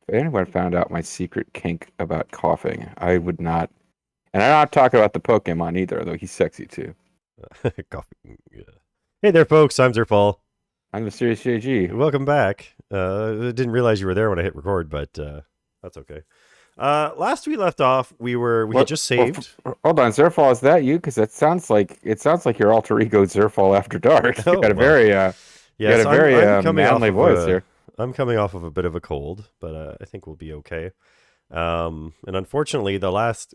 If anyone found out my secret kink about coughing, I would not. And I'm not talking about the Pokemon either, though he's sexy too. Coffee. Yeah. Hey there, folks. I'm Zerfall. I'm MysteriousJG. Welcome back. I didn't realize you were there when I hit record, but that's okay. Last we left off, we had What? just Well, saved. hold on, Zerfall, is that you? Because it sounds like your alter ego Zerfall After Dark. You Oh got a well, very yes. I'm coming off manly of voice here. a bit of a cold, but I think we'll be okay. And unfortunately,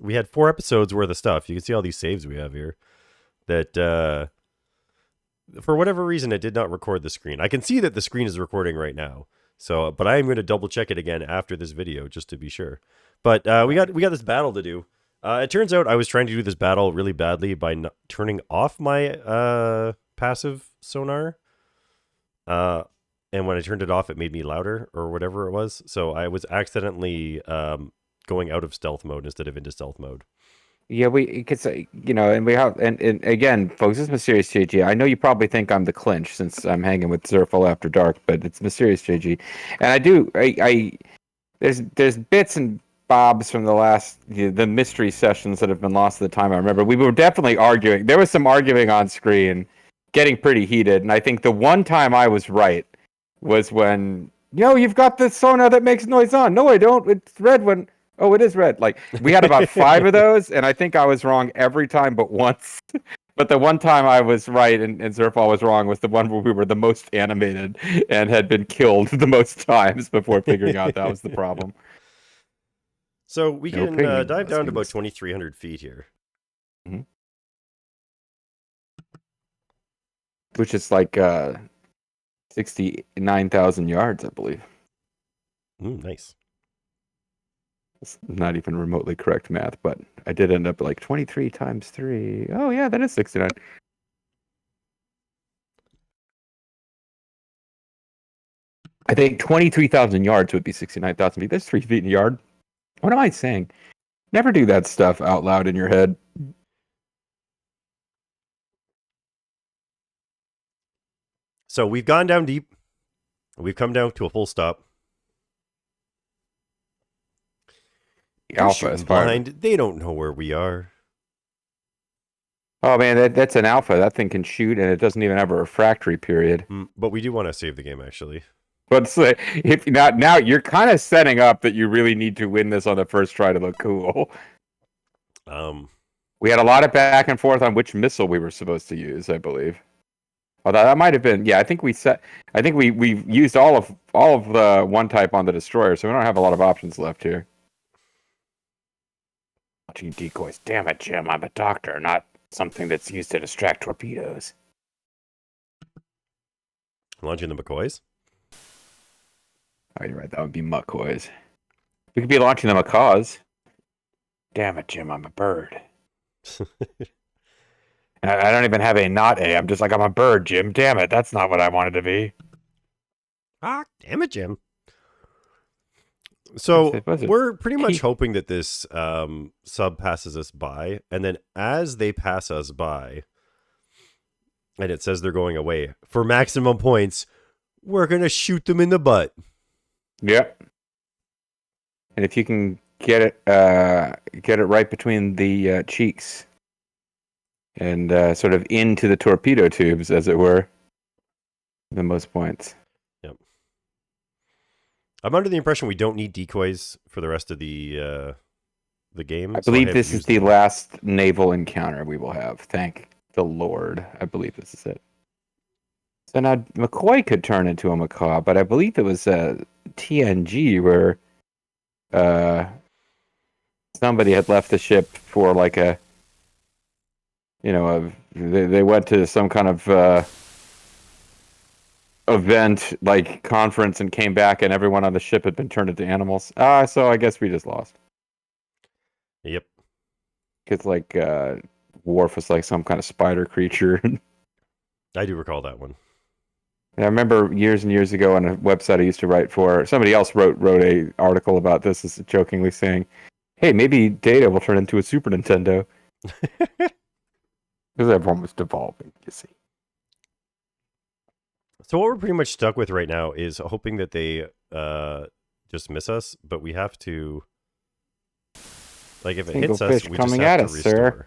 we had 4 episodes worth of stuff. You can see all these saves we have here. That for whatever reason, it did not record the screen. I can see that the screen is recording right now. So, but I am going to double check it again after this video just to be sure. But we got this battle to do. It turns out I was trying to do this battle really badly by turning off my passive sonar. And when I turned it off, it made me louder or whatever it was. So I was accidentally going out of stealth mode instead of into stealth mode. Yeah, we could say, and we have, and again, folks, this is MysteriousJG. I know you probably think I'm the clinch since I'm hanging with Zerfall After Dark, but it's MysteriousJG, and there's bits and bobs from the mystery sessions that have been lost at the time. I remember we were definitely arguing. There was some arguing on screen, getting pretty heated, and I think the one time I was right was when, you've got the sonar that makes noise on. No, I don't. It's red when. Oh, it is red. Like, we had about 5 of those, and I think I was wrong every time but once. But the one time I was right and Zerfall was wrong was the one where we were the most animated and had been killed the most times before figuring out that was the problem. So we No can pinging dive down to about must 2,300 feet here. Mhm. Which is like 69,000 yards, I believe. Nice. It's not even remotely correct math, but I did end up like 23 times 3. Oh, yeah, that is 69. I think 23,000 yards would be 69,000 feet. That's 3 feet in a yard. What am I saying? Never do that stuff out loud in your head. So we've gone down deep. We've come down to a full stop. They're Alpha is shooting fired. blind. They don't know where we are. Oh man, that's an alpha. That thing can shoot, and it doesn't even have a refractory period. But we do want to save the game, actually. But if not now, you're kind of setting up that you really need to win this on the first try to look cool. We had a lot of back and forth on which missile we were supposed to use, I believe. Although that might have been, yeah. I think we used all of the one type on the destroyer, so we don't have a lot of options left here. Watching decoys. Damn it, Jim! I'm a doctor, not something that's used to distract torpedoes. Launching the McCoys. Oh, you're right. That would be McCoys. We could be launching the macaws. Damn it, Jim! I'm a bird. And I don't even have a not a. I'm just like, I'm a bird, Jim. Damn it. That's not what I wanted to be. Ah, damn it, Jim. So we're pretty much hoping that this sub passes us by. And then as they pass us by, and it says they're going away, for maximum points, we're going to shoot them in the butt. Yep. And if you can get it right between the cheeks and sort of into the torpedo tubes, as it were, the most points. Yep. I'm under the impression we don't need decoys for the rest of the game. I believe this is the last naval encounter we will have. Thank the Lord. I believe this is it. So now McCoy could turn into a macaw, but I believe it was TNG where somebody had left the ship for like they went to some kind of event, like conference, and came back, and everyone on the ship had been turned into animals. So I guess we just lost. Yep. Because like Worf was like some kind of spider creature. I do recall that one. And I remember years and years ago on a website I used to write for, somebody else wrote a article about this, as jokingly saying, "Hey, maybe Data will turn into a Super Nintendo." Because everyone was devolving, you see. So what we're pretty much stuck with right now is hoping that they just miss us, but we have to, like, if it Single hits us, fish we just coming have at to us, restore. sir.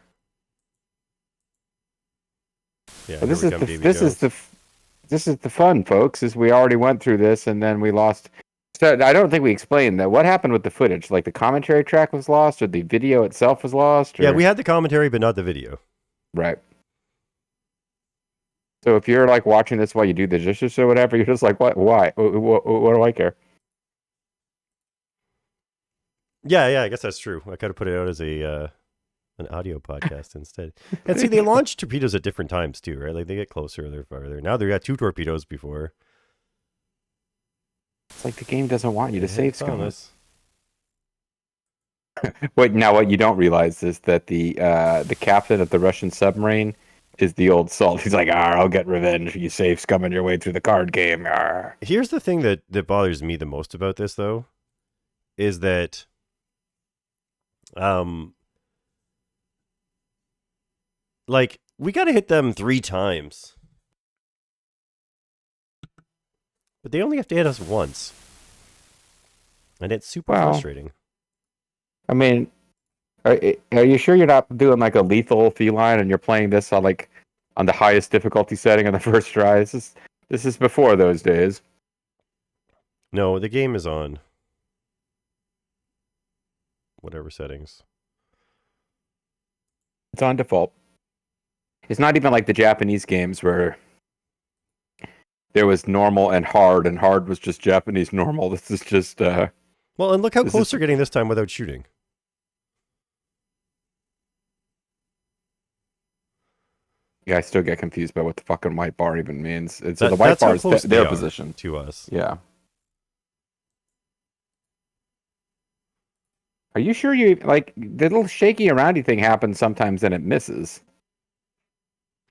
Yeah, Well, here we come, Davy Jones. this is the fun, folks. Is we already went through this and then we lost. So I don't think we explained that. What happened with the footage? Like the commentary track was lost, or the video itself was lost? Or... Yeah, we had the commentary, but not the video. Right. So if you're like watching this while you do the dishes or whatever, you're just like, what? Why? What do I care? Yeah, I guess that's true. I could have put it out as a an audio podcast instead. And see, they launch torpedoes at different times too, right? Like they get closer, they're farther. Now they got 2 torpedoes before. It's like the game doesn't want you to save scum. Wait, now what you don't realize is that the captain of the Russian submarine is the old salt. He's like, I'll get revenge. You save scumming your way through the card game. Arr. Here's the thing that bothers me the most about this, though, is that like, we got to hit them 3 times. But they only have to hit us once. And it's super frustrating. I mean, are you sure you're not doing like a lethal feline and you're playing this on like on the highest difficulty setting on the first try? This is before those days. No, the game is on whatever settings. It's on default. It's not even like the Japanese games where there was normal and hard was just Japanese normal. This is just well, and look how close they're getting this time without shooting. Yeah, I still get confused by what the fucking white bar even means. So the white bar is their position to us. Yeah. Are you sure you like the little shaky aroundy thing happens sometimes and it misses?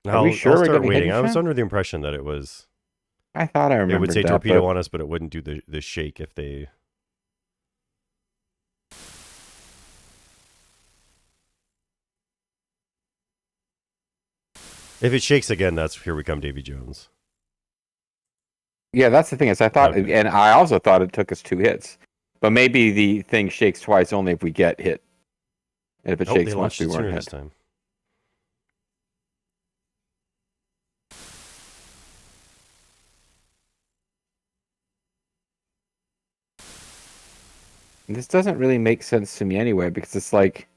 Are we sure? I'll start waiting. I was under the impression that it was. I thought I remembered. It would say torpedo on us, but it wouldn't do the shake if they. If it shakes again, that's here we come, Davy Jones. Yeah, that's the thing is I thought, and I also thought it took us 2 hits, but maybe the thing shakes twice only if we get hit. And if it shakes once, we weren't hit. This time. And this doesn't really make sense to me anyway, because it's like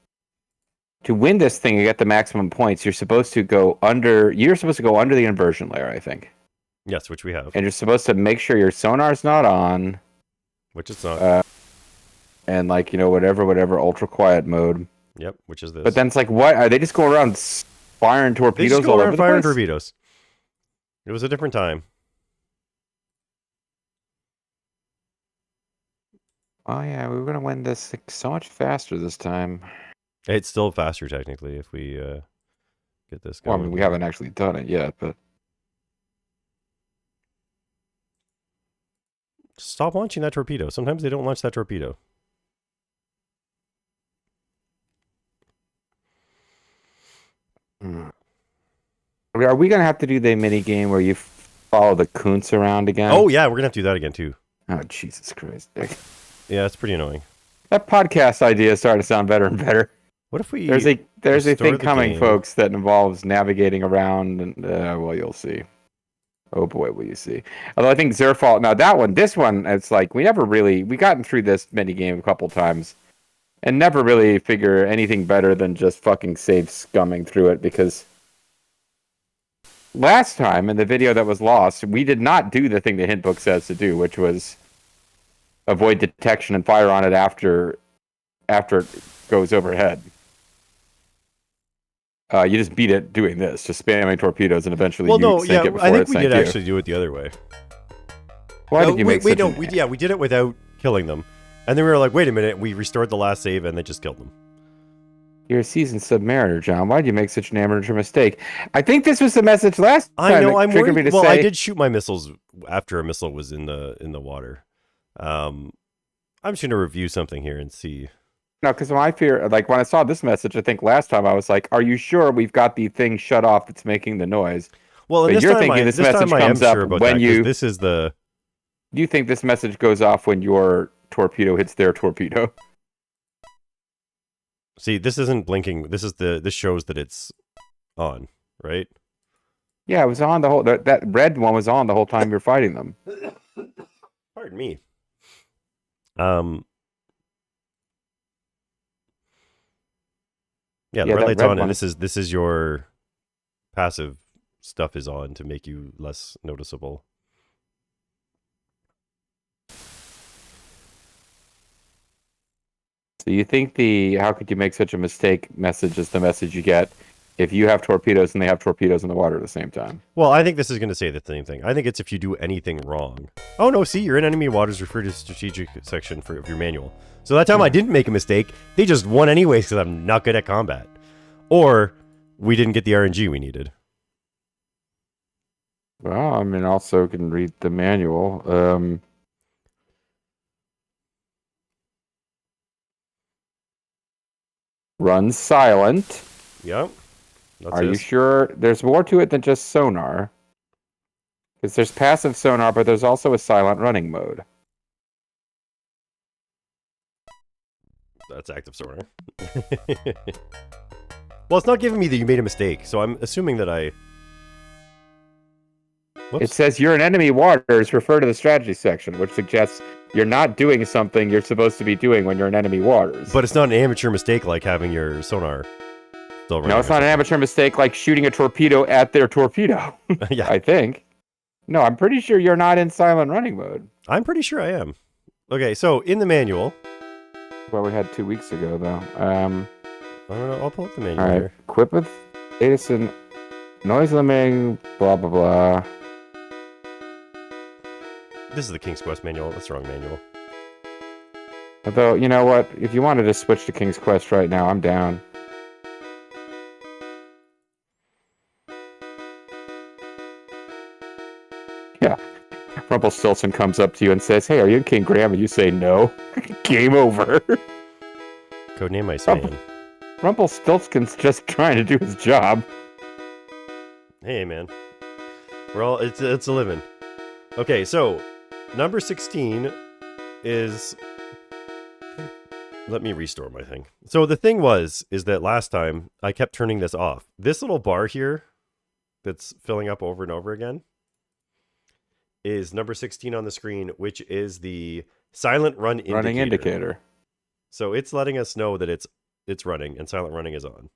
to win this thing and get the maximum points, you're supposed to go under. You're supposed to go under the inversion layer, I think. Yes, which we have. And you're supposed to make sure your sonar's not on. Which it's not. And like, whatever ultra quiet mode. Yep, which is this. But then it's like, what? Are they just going around firing torpedoes they just go all around over firing the place? torpedoes. It was a different time. Oh yeah, we were going to win this so much faster this time. It's still faster, technically, if we get this going. Well, I mean, we haven't actually done it yet, but... Stop launching that torpedo. Sometimes they don't launch that torpedo. Are we going to have to do the mini game where you follow the Kuntz around again? Oh, yeah, we're going to have to do that again, too. Oh, Jesus Christ. Yeah, it's pretty annoying. That podcast idea is starting to sound better and better. What if we... There's a thing coming, folks, that involves navigating around, and, well, you'll see. Oh boy, will you see. Although I think Zerfall... Now, this one, it's like, we gotten through this mini game a couple times, and never really figure anything better than just fucking safe scumming through it, because... Last time, in the video that was lost, we did not do the thing the hint book says to do, which was avoid detection and fire on it after it goes overhead. You just beat it doing this, just spamming torpedoes, and eventually sink it before I think it we sank did you. actually do it the other way. Why did you make such we did it without killing them. And then we were like, wait a minute, we restored the last save and they just killed them. You're a seasoned submariner, John. Why did you make such an amateur mistake? I think this was the message last time. I know, I'm worried. Well, I did shoot my missiles after a missile was in the water. I'm just going to review something here and see. No, because my fear, like when I saw this message, I think last time I was like, "Are you sure we've got the thing shut off that's making the noise?" Well, but you're thinking this message comes up when you. This is the. Do you think this message goes off when your torpedo hits their torpedo. See, this isn't blinking. This shows that it's on, right? Yeah, it was on the whole. That red one was on the whole time you're fighting them. Pardon me. Yeah, the red light's on, and this is your passive stuff is on to make you less noticeable. So you think the "how could you make such a mistake" message is the message you get if you have torpedoes and they have torpedoes in the water at the same time? Well, I think this is going to say the same thing. I think it's if you do anything wrong. Oh no, see, you're in enemy waters. Refer to the strategic section of your manual. So that time I didn't make a mistake. They just won anyways because I'm not good at combat. Or we didn't get the RNG we needed. Well, I mean, also can read the manual. Run silent. Yep. Are you sure there's more to it than just sonar? Because there's passive sonar, but there's also a silent running mode. That's active sonar. Well, it's not giving me that you made a mistake, so I'm assuming that I... Whoops. It says you're in enemy waters, refer to the strategy section, which suggests you're not doing something you're supposed to be doing when you're in enemy waters. But it's not an amateur mistake like having your sonar still running. No, it's not an amateur mistake like shooting a torpedo at their torpedo. Yeah. I think. No, I'm pretty sure you're not in silent running mode. I'm pretty sure I am. Okay, so in the manual... Well, we had 2 weeks ago, though. I don't know. I'll pull up the manual all right. here. Equip with Edison, noise limiting, blah, blah, blah. This is the King's Quest manual. That's the wrong manual. Although, you know what? If you wanted to switch to King's Quest right now, I'm down. Yeah. Rumpelstiltskin comes up to you and says, "Hey, are you in King Graham?" And you say no. Game over. Codename Iceman. Rumpelstiltskin's just trying to do his job. Hey, man. We're all... It's a living. Okay, so... Number 16 is... Let me restore my thing. So the thing is that last time I kept turning this off. This little bar here that's filling up over and over again is number 16 on the screen, which is the silent running indicator. So it's letting us know that it's running and silent running is on.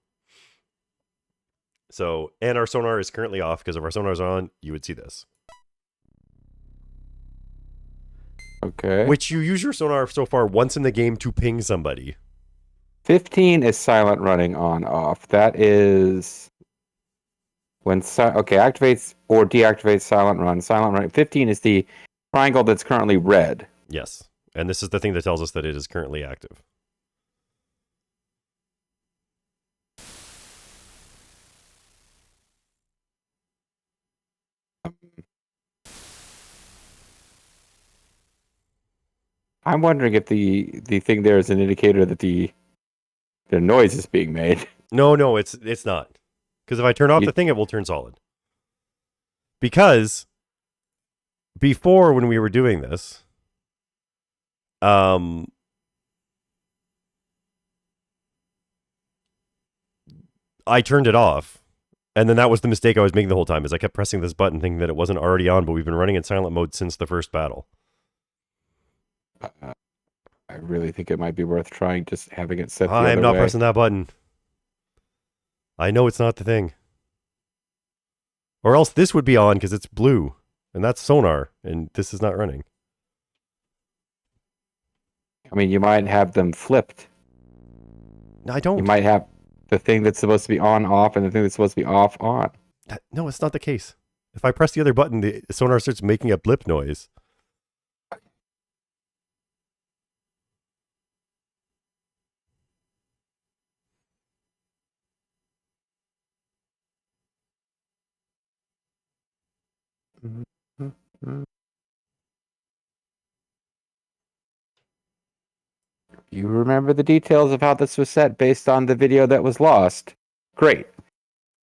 So, and our sonar is currently off because if our sonar is on, you would see this. Okay. Which you use your sonar so far once in the game to ping somebody. 15 is silent running on off. That is when activates or deactivates silent run. Silent run. 15 is the triangle that's currently red. Yes. And this is the thing that tells us that it is currently active. I'm wondering if the thing there is an indicator that the noise is being made. No, it's not. Because if I turn off the thing, it will turn solid. Because before when we were doing this, I turned it off. And then that was the mistake I was making the whole time, is I kept pressing this button thinking that it wasn't already on, but we've been running in silent mode since the first battle. I really think it might be worth trying just having it set the I am other not way. pressing that button. I know it's not the thing. Or else this would be on because it's blue. And that's sonar. And this is not running. I mean, you might have them flipped. No, I don't. You might have the thing that's supposed to be on, off, and the thing that's supposed to be off, on. No, it's not the case. If I press the other button, the sonar starts making a blip noise. You remember the details of how this was set based on the video that was lost? Great.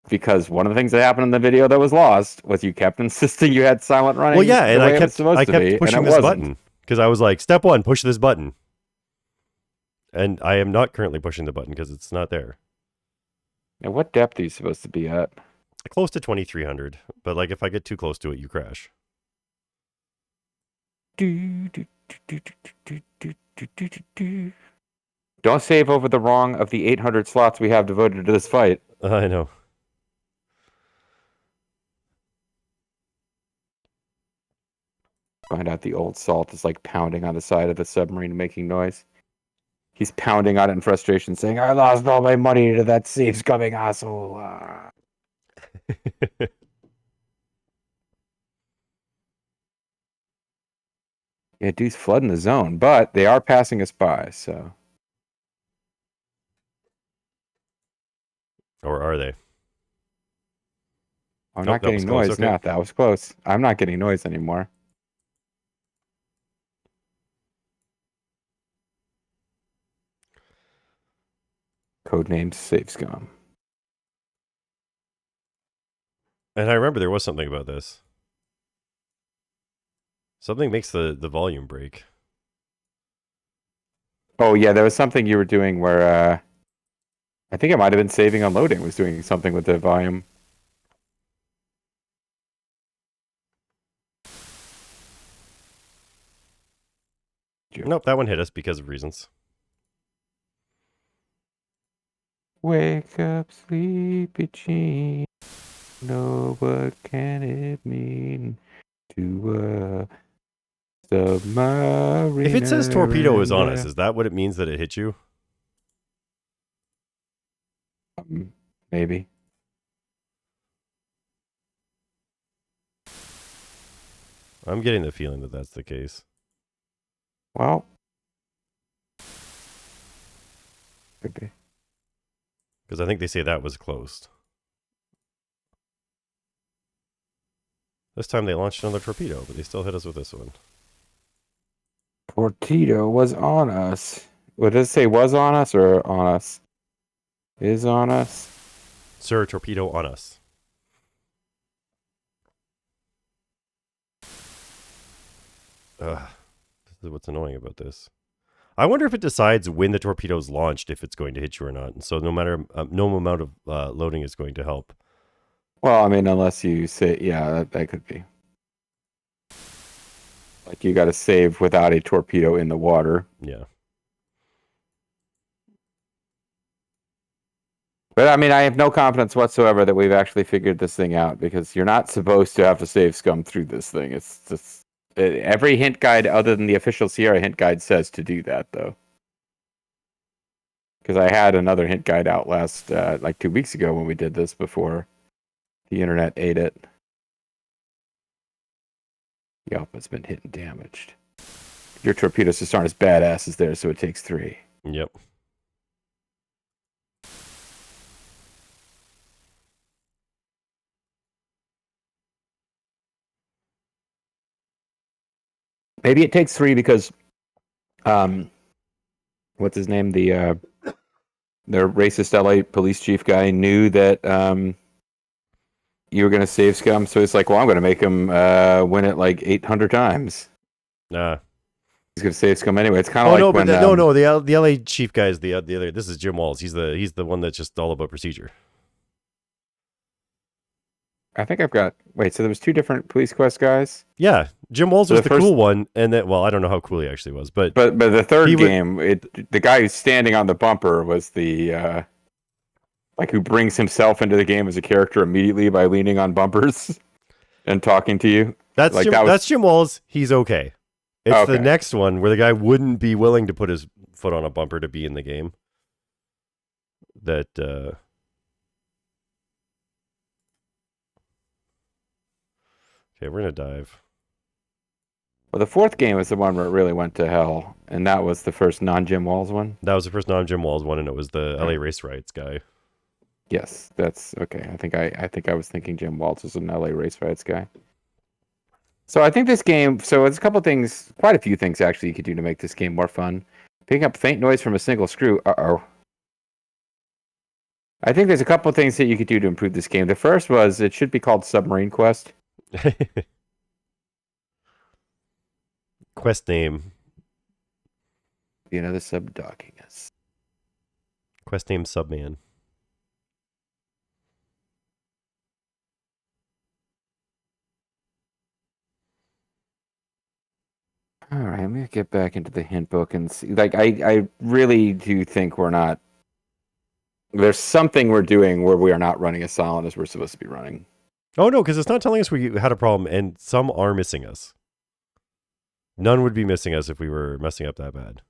Because one of the things that happened in the video that was lost was you kept insisting you had silent running. Well, yeah, and I kept pushing this button Because I was like, step 1, push this button. And I am not currently pushing the button because it's not there. Now, what depth are you supposed to be at? Close to 2300. But like if I get too close to it, you crash. Don't save over the wrong of the 800 slots we have devoted to this fight. I know. Find out the old salt is like pounding on the side of the submarine making noise. He's pounding on it in frustration, saying, I lost all my money to that safe scumming asshole. Yeah, dude's flooding the zone, but they are passing us by, so. Or are they? I'm Nope, not that was getting close, noise. okay. No, that was close. I'm not getting noise anymore. Codename Safe Scum. And I remember there was something about this. Something makes the volume break. Oh, yeah, there was something you were doing where I think it might have been saving unloading was doing something with the volume. Nope, that one hit us because of reasons. Wake up, sleepy Jean. Know what can it mean to a submariner? If it says torpedo is on us, is that what it means that it hit you? Maybe. I'm getting the feeling that that's the case. Well, could be. Because I think they say that was closed. This time they launched another torpedo, but they still hit us with this one. Torpedo was on us. What does it say? Was on us or on us? Is on us. Sir, torpedo on us. Ugh. This is what's annoying about this. I wonder if it decides when the torpedo is launched if it's going to hit you or not. And so no amount of loading is going to help. Well, I mean, unless you say, yeah, that could be. Like you got to save without a torpedo in the water. Yeah. But I mean, I have no confidence whatsoever that we've actually figured this thing out because you're not supposed to have to save scum through this thing. It's just every hint guide other than the official Sierra hint guide says to do that, though. Because I had another hint guide out last, like 2 weeks ago when we did this before the internet ate it. Yup, it's been hit and damaged. Your torpedoes just aren't as badass as theirs, so it takes 3. Yep. Maybe it takes 3 because, what's his name? The racist LA police chief guy knew that you were going to save scum, so it's like, well, I'm going to make him win it like 800 times. Nah. He's going to save scum anyway. It's kind of like no, when... but the LA chief guy is the other. This is Jim Walls. He's the one that's just all about procedure. I think I've got... Wait, so there was 2 different police quest guys? Yeah, Jim Walls was the cool one, and then, well, I don't know how cool he actually was, but the third game, the guy who's standing on the bumper was the like who brings himself into the game as a character immediately by leaning on bumpers and talking to you. That's like that's Jim Walls. He's okay. It's the next one where the guy wouldn't be willing to put his foot on a bumper to be in the game. That okay, we're gonna dive. Well, the 4th game was the one where it really went to hell, and that was the first non-Jim Walls one. That was the first non-Jim Walls one, and it was the LA Race Riots guy. Yes, that's okay. I think I was thinking Jim Waltz was an LA Race Riots guy. So I think this game. So there's a couple things, quite a few things actually you could do to make this game more fun. Picking up faint noise from a single screw. I think there's a couple things that you could do to improve this game. The first was it should be called Submarine Quest. Quest name. Be another sub docking us. Quest name Subman. All right, I'm gonna get back into the hint book and see. Like, I really do think we're not. There's something we're doing where we are not running as silent as we're supposed to be running. Oh, no, because it's not telling us we had a problem, and some are missing us. None would be missing us if we were messing up that bad.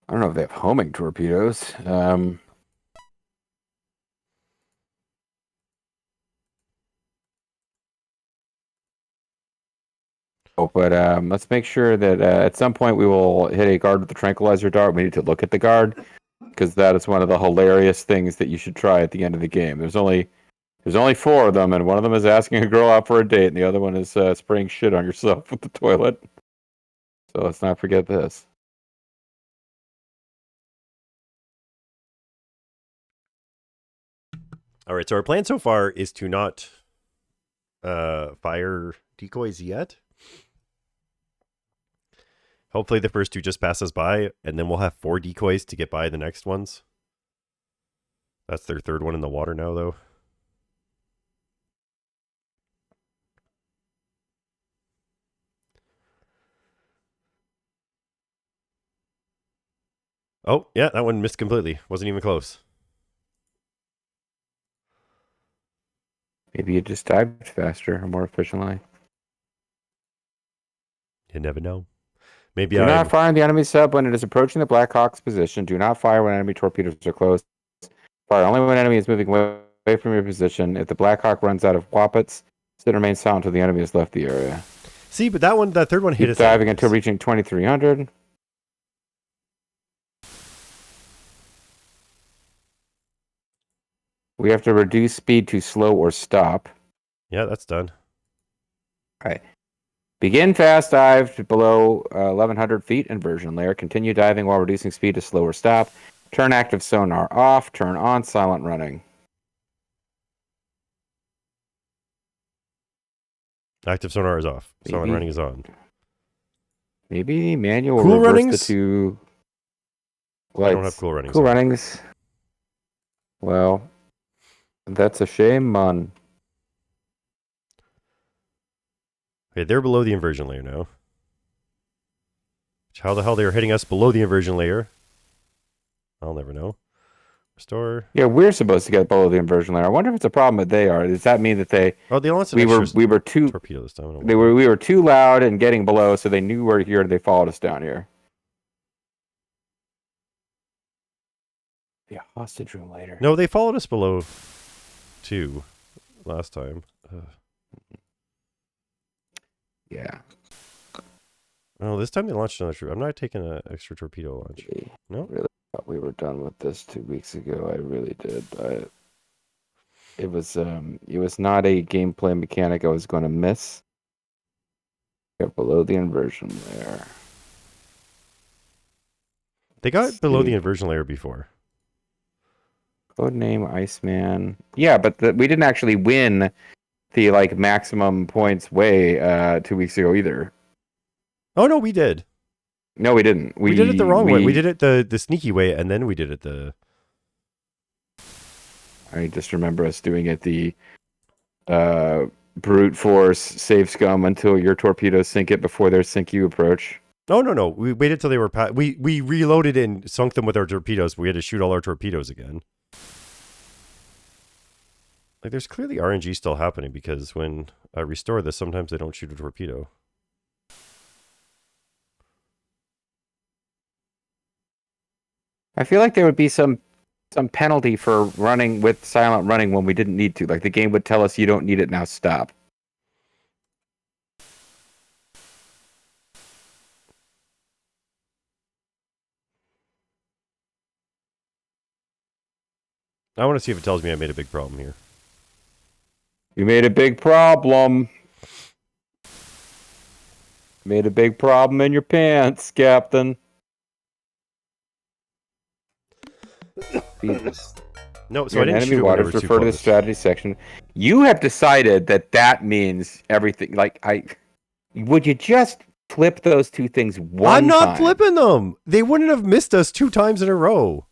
I don't know if they have homing torpedoes. But let's make sure that at some point we will hit a guard with the tranquilizer dart. We need to look at the guard because that is one of the hilarious things that you should try at the end of the game. There's only 4 of them, and one of them is asking a girl out for a date, and the other one is spraying shit on yourself with the toilet. So let's not forget this. All right, so our plan so far is to not fire decoys yet. Hopefully the first 2 just pass us by, and then we'll have 4 decoys to get by the next ones. That's their 3rd one in the water now, though. Oh, yeah, that one missed completely. Wasn't even close. Maybe it just dived faster or more efficiently. You never know. Maybe Do not fire on the enemy sub when it is approaching the Black Hawk's position. Do not fire when enemy torpedoes are close. Fire only when enemy is moving away from your position. If the Black Hawk runs out of whoppets, sit remain silent until the enemy has left the area. See, but that 3rd one hit Keep us. Diving until reaching 2300. We have to reduce speed to slow or stop. Yeah, that's done. All right. Begin fast dive to below 1100 feet inversion layer. Continue diving while reducing speed to slow or stop. Turn active sonar off. Turn on silent running. Active sonar is off. Silent running is on. Maybe manual cool reverse runnings? the 2 lights. I don't have cool runnings. Cool runnings. Well, that's a shame, man. Okay, they're below the inversion layer now. How the hell they are hitting us below the inversion layer? I'll never know. Restore. Yeah, we're supposed to get below the inversion layer. I wonder if it's a problem that they are. Does that mean that they? Oh, they launched we were too torpedo this time. we were too loud and getting below, so they knew we're here. They followed us down here. Be a hostage room later. No, they followed us below 2 last time. Yeah. Oh, this time they launched another troop. I'm not taking an extra torpedo launch. No? Really thought we were done with this 2 weeks ago. I really did. It was not a gameplay mechanic I was going to miss. Got below the inversion layer. They got below the inversion layer before. Codename Iceman. Yeah, but we didn't actually win the maximum points way 2 weeks ago either. Oh no, we did. No, we didn't. We did it the wrong way. We did it the sneaky way, and then we did it the. I just remember us doing it the brute force save scum until your torpedoes sink it before their sink you approach. No. We waited till they were we reloaded and sunk them with our torpedoes. But we had to shoot all our torpedoes again. Like, there's clearly RNG still happening because when I restore this, sometimes they don't shoot a torpedo. I feel like there would be some penalty for running with silent running when we didn't need to. Like, the game would tell us you don't need it, now stop. I want to see if it tells me I made a big problem here. You made a big problem. Made a big problem in your pants, Captain. No, so I didn't enemy shoot it when they were waters. too Refer to the close. strategy section. You have decided that means everything. Like, would you just flip those two things one I'm not time. flipping them. They wouldn't have missed us 2 times in a row.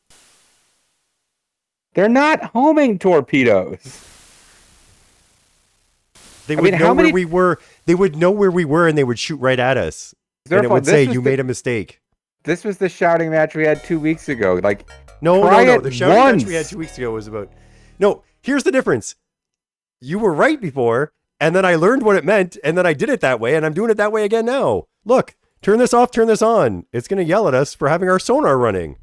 They're not homing torpedoes. They I would mean, know how where many- we were. They would know where we were, and they would shoot right at us. And it Zerfall, would this say, was "You the- made a mistake." This was the shouting match we had 2 weeks ago. Like, No. try it The shouting match we had once. 2 weeks ago was about. No, here's the difference. You were right before, and then I learned what it meant, and then I did it that way, and I'm doing it that way again now. Look, turn this off, turn this on. It's going to yell at us for having our sonar running.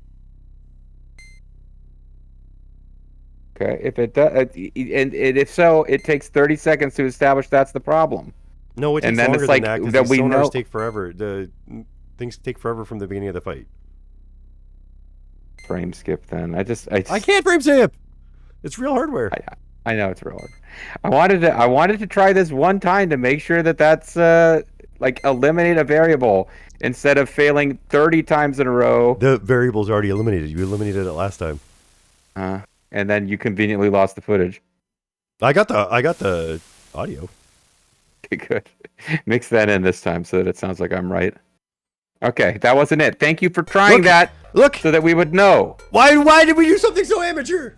Okay, if it does, and if so, it takes 30 seconds to establish that's the problem. No, it takes And then longer it's than like that because that these we sonars know. take forever. The things take forever from the beginning of the fight. Frame skip. Then I can't frame skip. It's real hardware. I know it's real hard. I wanted to try this one time to make sure that that's like eliminate a variable instead of failing 30 times in a row. The variable's already eliminated. You eliminated it last time. And then you conveniently lost the footage. I got the audio. Okay, good. Mix that in this time so that it sounds like I'm right. Okay, that wasn't it. Thank you for trying that. Look, so that we would know. Why did we do something so amateur?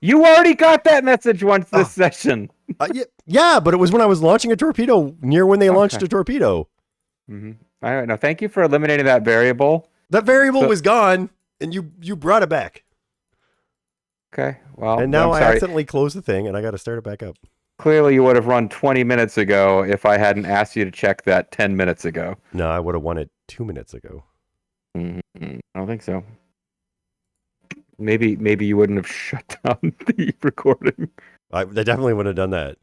You already got that message once this session. Yeah, but it was when I was launching a torpedo near when they launched a torpedo. Mm-hmm. All right, now thank you for eliminating that variable. That variable was gone, and you brought it back. Okay, well, and now I accidentally closed the thing, and I got to start it back up. Clearly, you would have run 20 minutes ago if I hadn't asked you to check that 10 minutes ago. No, I would have won it 2 minutes ago. I don't think so. Maybe you wouldn't have shut down the recording. I definitely would have done that.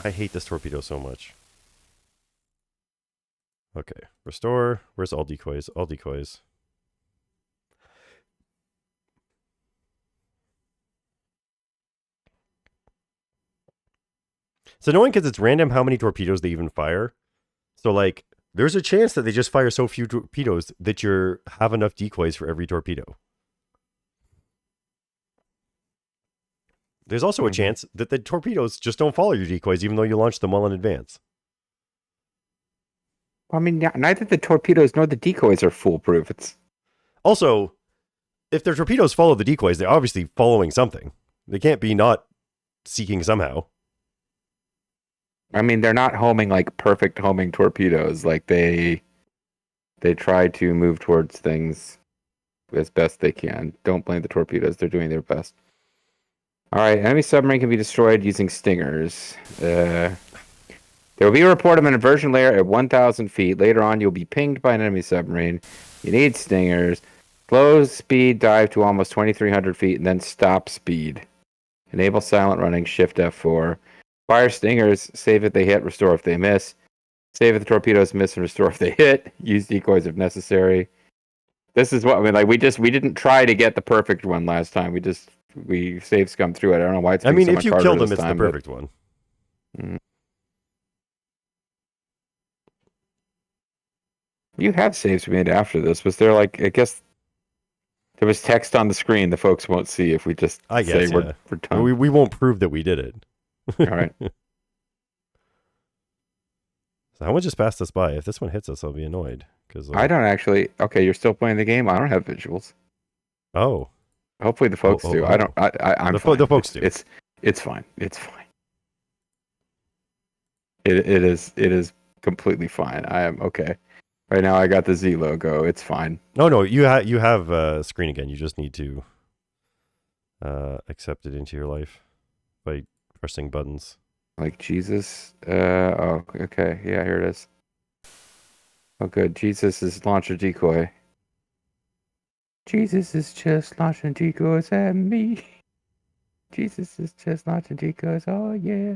I hate this torpedo so much. Okay, restore. Where's all decoys? All decoys. It's annoying because it's random how many torpedoes they even fire. So, like, there's a chance that they just fire so few torpedoes that you have enough decoys for every torpedo. There's also a chance that the torpedoes just don't follow your decoys, even though you launch them well in advance. I mean, neither the torpedoes nor the decoys are foolproof. It's also, if their torpedoes follow the decoys, they're obviously following something. They can't be not seeking somehow. I mean, they're not homing like perfect homing torpedoes. Like they try to move towards things as best they can. Don't blame the torpedoes; they're doing their best. All right, enemy submarine can be destroyed using stingers. There will be a report of an inversion layer at 1,000 feet. Later on, you'll be pinged by an enemy submarine. You need stingers. Slow speed dive to almost 2,300 feet, and then stop speed. Enable silent running. Shift F4. Fire stingers. Save if they hit. Restore if they miss. Save if the torpedoes miss, and restore if they hit. Use decoys if necessary. This is what I mean. Like we didn't try to get the perfect one last time. We saved scum through it. I don't know why it's. I mean, so if you kill them, it's the perfect one. You have saves made after this. Was there like? I guess there was text on the screen the folks won't see if we just say we're done. We won't prove that we did it. All right. So how much just passed us by? If this one hits us, I'll be annoyed because I don't actually. Okay, you're still playing the game. I don't have visuals. Oh. Hopefully the folks do. I don't. I'm fine. The folks do. It's fine. It's fine. It is completely fine. I am okay. Right now I got the Z logo. It's fine. No, you have a screen again. You just need to accept it into your life by pressing buttons. Like Jesus. Oh, okay. Yeah, here it is. Oh, good. Jesus is launcher decoy. Jesus is just launching decoys at me. Jesus is just launching decoys. Oh, yeah.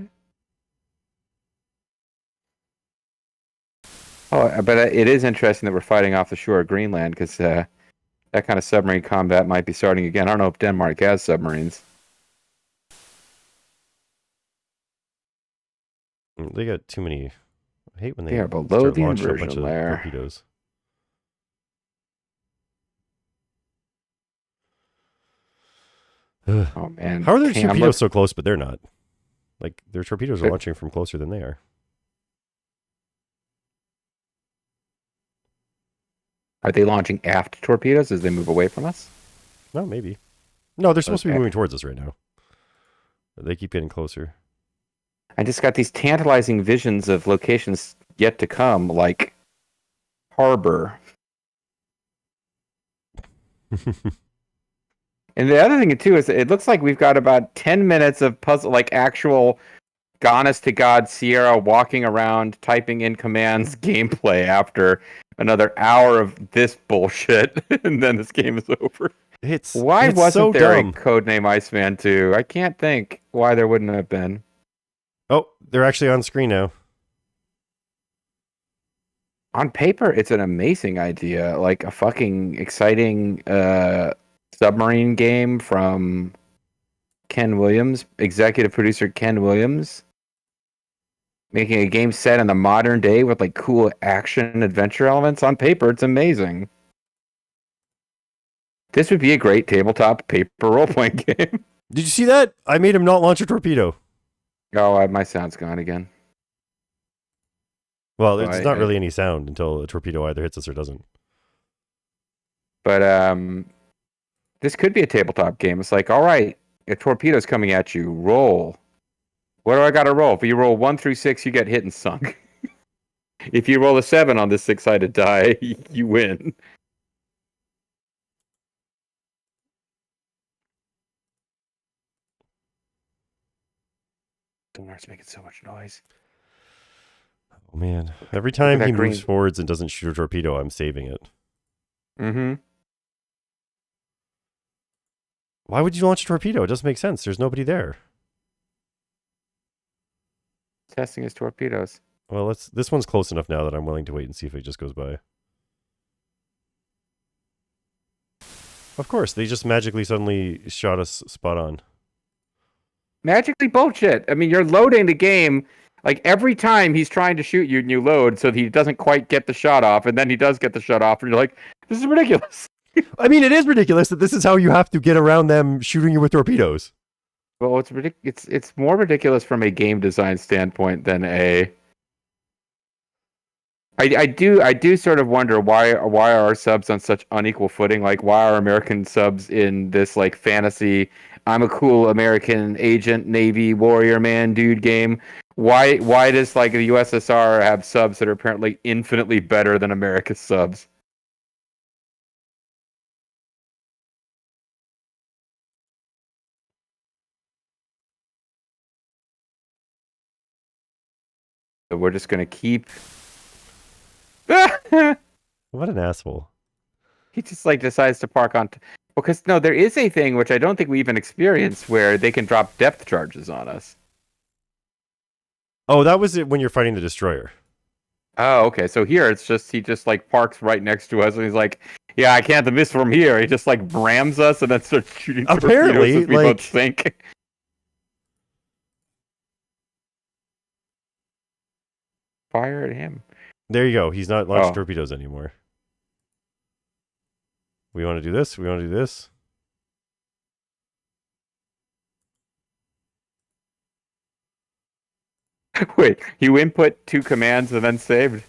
Oh, but it is interesting that we're fighting off the shore of Greenland because that kind of submarine combat might be starting again. I don't know if Denmark has submarines. They got too many. I hate when They are below start the launching a bunch inversion of layer. torpedoes. Oh man, How are their Cam, torpedoes so close, but they're not? Like, their torpedoes are But- launching from closer than they are. Are they launching aft torpedoes as they move away from us? No, maybe. No, they're supposed to be Okay. moving towards us right now. They keep getting closer. I just got these tantalizing visions of locations yet to come, like harbor. And the other thing too is it looks like we've got about 10 minutes of puzzle, like actual honest to God Sierra walking around typing in commands gameplay after another hour of this bullshit, and then this game is over. Why It's wasn't so there dumb. a codename Iceman 2? I can't think why there wouldn't have been. Oh, they're actually on screen now. On paper, it's an amazing idea, like a fucking exciting submarine game from Ken Williams, executive producer Ken Williams, making a game set in the modern day with like cool action adventure elements. On paper, it's amazing. This would be a great tabletop paper role playing game. Did you see that? I made him not launch a torpedo. Oh, my sound's gone again. Well, there's not really any sound until a torpedo either hits us or doesn't. But this could be a tabletop game. It's like, all right, a torpedo's coming at you. Roll. What do I got to roll? If you roll 1 through 6, you get hit and sunk. If you roll a 7 on this 6-sided die, you win. Sonar's making so much noise. Oh, man. Every time he green. moves forwards and doesn't shoot a torpedo, I'm saving it. Mm-hmm. Why would you launch a torpedo? It doesn't make sense. There's nobody there. Testing his torpedoes. Well, this one's close enough now that I'm willing to wait and see if it just goes by. Of course, they just magically suddenly shot us spot on. Magically bullshit. I mean, you're loading the game. Like, every time he's trying to shoot you and you load, so he doesn't quite get the shot off, and then he does get the shot off, and you're like, this is ridiculous. I mean, it is ridiculous that this is how you have to get around them shooting you with torpedoes. Well, it's more ridiculous from a game design standpoint than a... I do sort of wonder why are our subs on such unequal footing? Like, why are American subs in this like fantasy? I'm a cool American agent, Navy warrior man, dude game. Why does like the USSR have subs that are apparently infinitely better than America's subs? So we're just gonna keep. What an asshole. He just like decides to park on. Because no, there is a thing which I don't think we even experienced where they can drop depth charges on us. Oh, that was it when you're fighting the destroyer. Oh, okay. So here it's just he just like parks right next to us and he's like, "Yeah, I can't miss from here." He just like rams us and then starts shooting. Apparently, torpedoes as we both sink. Fire at him. There you go. He's not launching torpedoes anymore. We want to do this. We want to do this. Wait, you input 2 commands and then saved?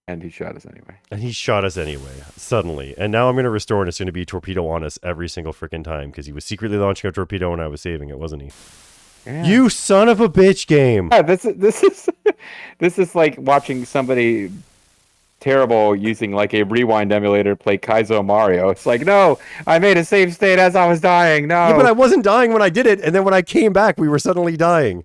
And he shot us anyway. And he shot us anyway, suddenly. And now I'm going to restore and it's going to be torpedo on us every single freaking time because he was secretly launching a torpedo when I was saving it, wasn't he? Yeah. You son of a bitch game. Yeah, this is like watching somebody terrible using like a rewind emulator to play Kaizo Mario. It's like, no, I made a save state as I was dying. No. Yeah, but I wasn't dying when I did it, and then when I came back, we were suddenly dying.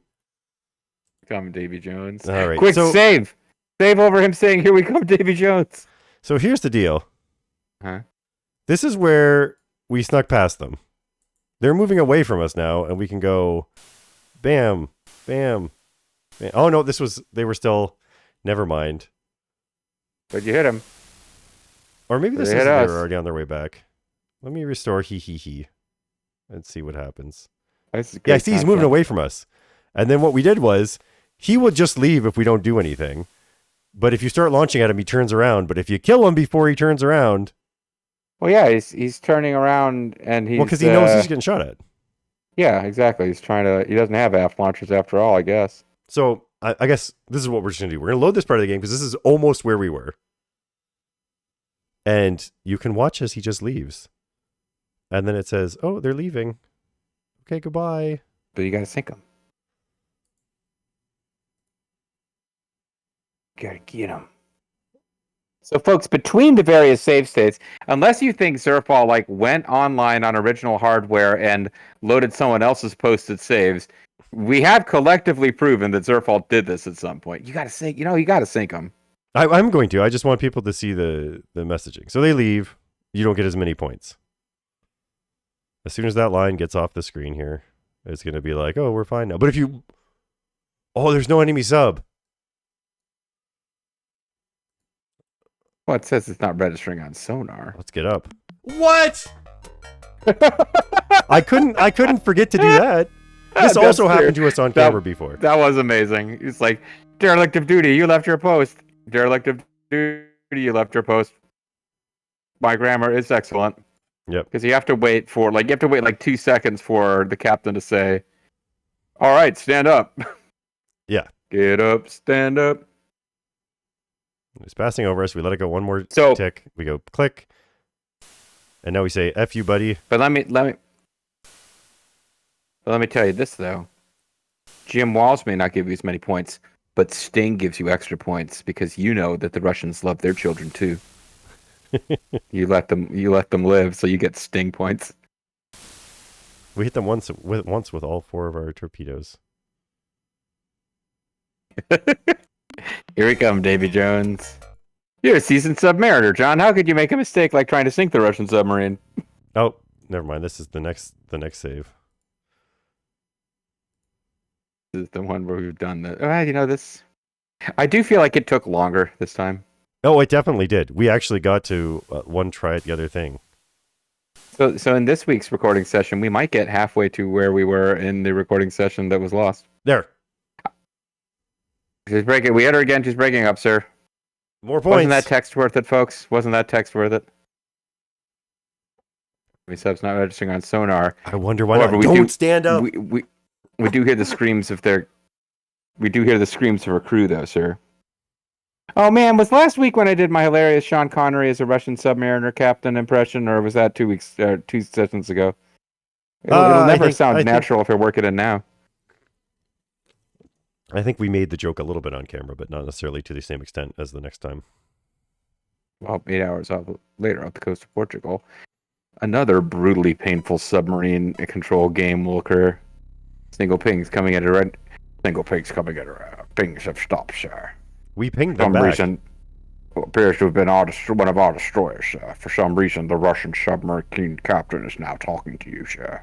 Come, Davy Jones. All right, Quick, save. Save over him saying, here we come, Davy Jones. So here's the deal. Huh? This is where we snuck past them. They're moving away from us now, and we can go bam, bam, bam. Oh, no, they were still, never mind. But you hit him. Or maybe this is they were already on their way back. Let me restore he and see what happens. Yeah, I see he's moving away from us. And then what we did was he would just leave if we don't do anything. But if you start launching at him, he turns around. But if you kill him before he turns around, Well, yeah, he's turning around and he's because he knows he's getting shot at. Yeah, exactly. He's trying to. He doesn't have AF launchers after all, I guess. So I guess this is what we're just gonna do. We're gonna load this part of the game because this is almost where we were. And you can watch as he just leaves. And then it says, oh, they're leaving. Okay, goodbye. But you gotta sink them. Gotta get them. So, folks, between the various save states, unless you think Zerfall like went online on original hardware and loaded someone else's posted saves, we have collectively proven that Zerfall did this at some point. You gotta sink. You gotta sink them. I'm going to. I just want people to see the messaging. So they leave. You don't get as many points. As soon as that line gets off the screen here, it's going to be like, oh, we're fine now. But if you... Oh, there's no enemy sub. Well, it says it's not registering on sonar. Let's get up. What? I couldn't forget to do that. This also happened to us on camera before. That was amazing. It's like, derelict of duty, you left your post. Derelict of duty, you left your post. My grammar is excellent. Yep. Because you have to wait like 2 seconds for the captain to say, all right, stand up. Yeah. Get up, stand up. It's passing over us. We let it go one more So, tick. We go click. And now we say, F you, buddy. But let me tell you this, though. GM Walls may not give you as many points, but Sting gives you extra points because you know that the Russians love their children, too. You let them live, so you get Sting points. We hit them once with all 4 of our torpedoes. Here we come, Davy Jones. You're a seasoned submariner, John. How could you make a mistake like trying to sink the Russian submarine? Oh, never mind. This is the next save. This is the one where we've done that. This. I do feel like it took longer this time. Oh, it definitely did. We actually got to one try at the other thing. So in this week's recording session, we might get halfway to where we were in the recording session that was lost. There. She's breaking. We hit her again. She's breaking up, sir. More points. Wasn't that text worth it, folks? Wasn't that text worth it? Sub's not registering on sonar. I wonder why However, not. Don't stand up. We do hear the screams of their. We do hear the screams of her crew, though, sir. Oh man, was last week when I did my hilarious Sean Connery as a Russian submariner captain impression, or was that 2 sessions ago? It'll never sound natural if I work it in now. I think we made the joke a little bit on camera, but not necessarily to the same extent as the next time. Well, 8 hours later off the coast of Portugal, another brutally painful submarine control game will occur. Single pings coming at her. Single pings coming at her. Pings have stopped, sir. We pinged For them some back. reason, appears to have been one of our destroyers, sir. For some reason, the Russian submarine captain is now talking to you, sir.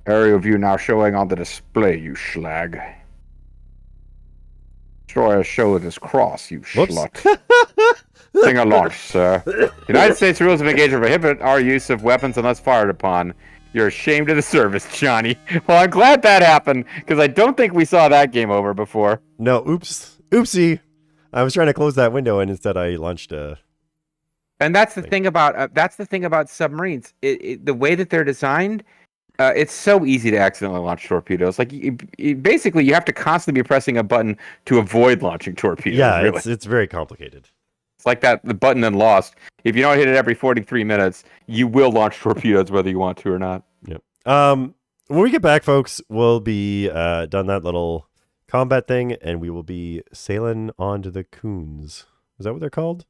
Aerial view now showing on the display, you slag. Destroyer show this cross, you slut. Sing a launch, sir. United States rules of engagement prohibit our use of weapons unless fired upon. You're ashamed of the service, Johnny. Well, I'm glad that happened, because I don't think we saw that game over before. No, oops. Oopsie. I was trying to close that window, and instead I launched a... And that's the thing about submarines. The way that they're designed, it's so easy to accidentally launch torpedoes. Like, basically, you have to constantly be pressing a button to avoid launching torpedoes. Yeah, really. it's very complicated. It's like the button in Lost. If you don't hit it every 43 minutes, you will launch torpedoes whether you want to or not. Yep. When we get back, folks, we'll be done that little combat thing, and we will be sailing onto the Coons. Is that what they're called?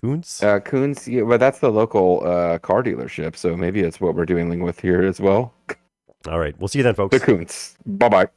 Coons? Coons, yeah, well, that's the local car dealership, so maybe it's what we're dealing with here as well. All right. We'll see you then, folks. The Coons. Bye-bye.